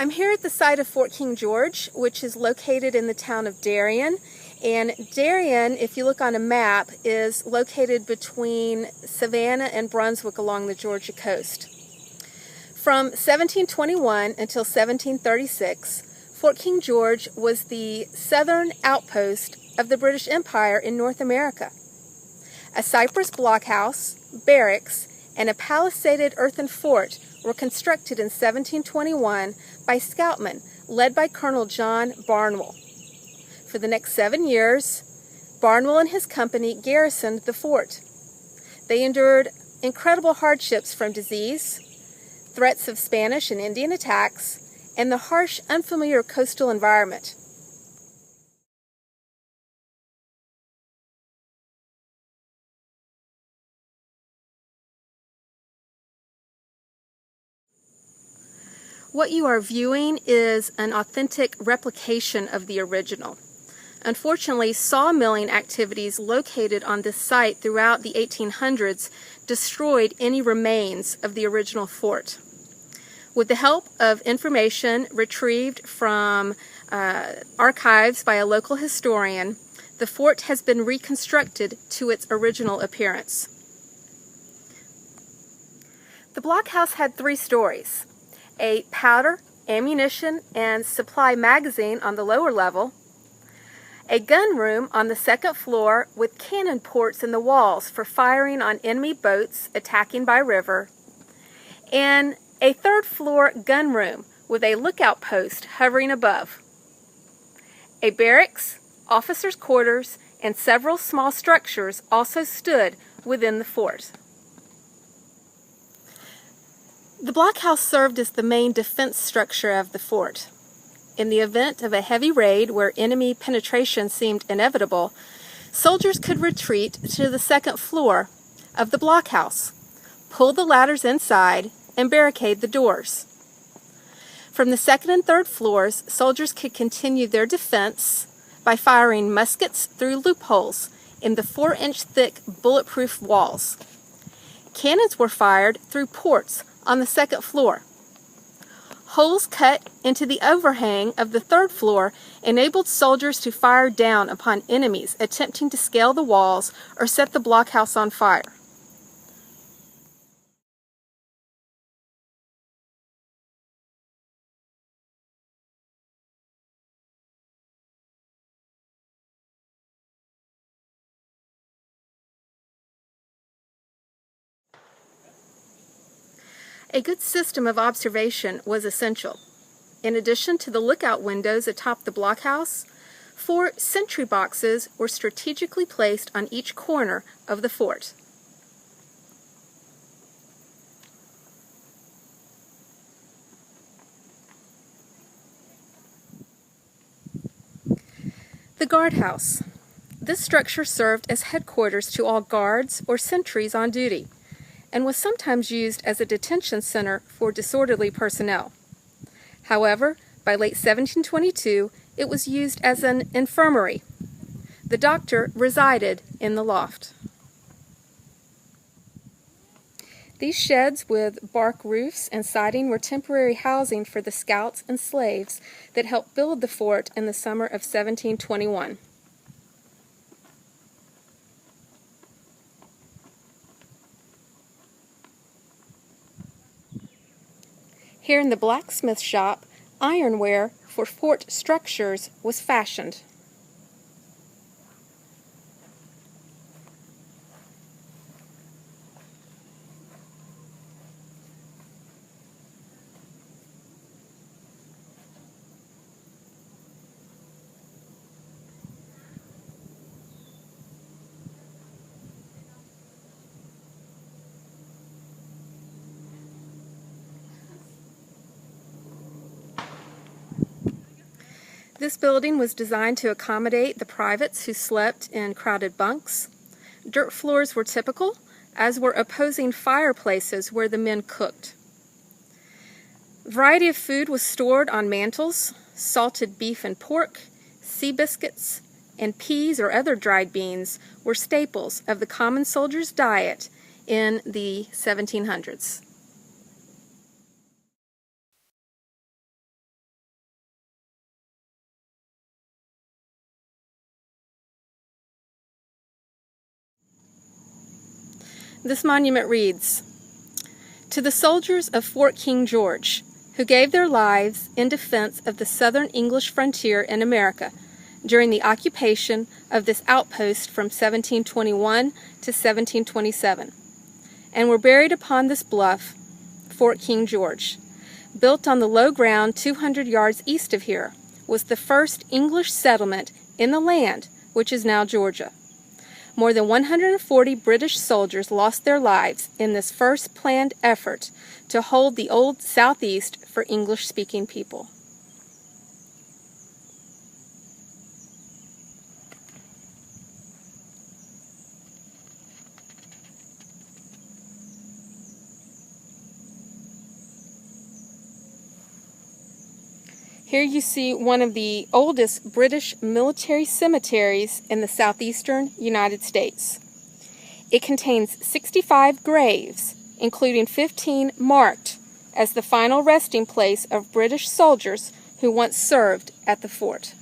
I'm here at the site of Fort King George, which is located in the town of Darien. And Darien, if you look on a map, is located between Savannah and Brunswick along the Georgia coast. From 1721 until 1736, Fort King George was the southern outpost of the British Empire in North America. A cypress blockhouse, barracks, and a palisaded earthen fort were constructed in 1721 by scoutmen led by Colonel John Barnwell. For the next 7 years, Barnwell and his company garrisoned the fort. They endured incredible hardships from disease, threats of Spanish and Indian attacks, and the harsh, unfamiliar coastal environment. What you are viewing is an authentic replication of the original. Unfortunately, sawmilling activities located on this site throughout the 1800s destroyed any remains of the original fort. With the help of information retrieved from archives by a local historian, the fort has been reconstructed to its original appearance. The blockhouse had 3 stories. A powder, ammunition, and supply magazine on the lower level, a gun room on the 2nd floor with cannon ports in the walls for firing on enemy boats attacking by river, and a 3rd floor gun room with a lookout post hovering above. A barracks, officers' quarters, and several small structures also stood within the fort. The blockhouse served as the main defense structure of the fort. In the event of a heavy raid where enemy penetration seemed inevitable, soldiers could retreat to the 2nd floor of the blockhouse, pull the ladders inside, and barricade the doors. From the 2nd and 3rd floors, soldiers could continue their defense by firing muskets through loopholes in the 4-inch thick bulletproof walls. Cannons were fired through ports on the 2nd floor. Holes cut into the overhang of the 3rd floor enabled soldiers to fire down upon enemies attempting to scale the walls or set the blockhouse on fire. A good system of observation was essential. In addition to the lookout windows atop the blockhouse, 4 sentry boxes were strategically placed on each corner of the fort. The guardhouse. This structure served as headquarters to all guards or sentries on duty, and was sometimes used as a detention center for disorderly personnel. However, by late 1722, it was used as an infirmary. The doctor resided in the loft. These sheds with bark roofs and siding were temporary housing for the scouts and slaves that helped build the fort in the summer of 1721. Here in the blacksmith shop, ironware for fort structures was fashioned. This building was designed to accommodate the privates who slept in crowded bunks. Dirt floors were typical, as were opposing fireplaces where the men cooked. A variety of food was stored on mantels: salted beef and pork, sea biscuits, and peas or other dried beans were staples of the common soldier's diet in the 1700s. This monument reads, "To the soldiers of Fort King George, who gave their lives in defense of the southern English frontier in America during the occupation of this outpost from 1721 to 1727, and were buried upon this bluff, Fort King George, built on the low ground 200 yards east of here, was the first English settlement in the land which is now Georgia. More than 140 British soldiers lost their lives in this first planned effort to hold the old Southeast for English-speaking people." Here you see one of the oldest British military cemeteries in the southeastern United States. It contains 65 graves, including 15 marked as the final resting place of British soldiers who once served at the fort.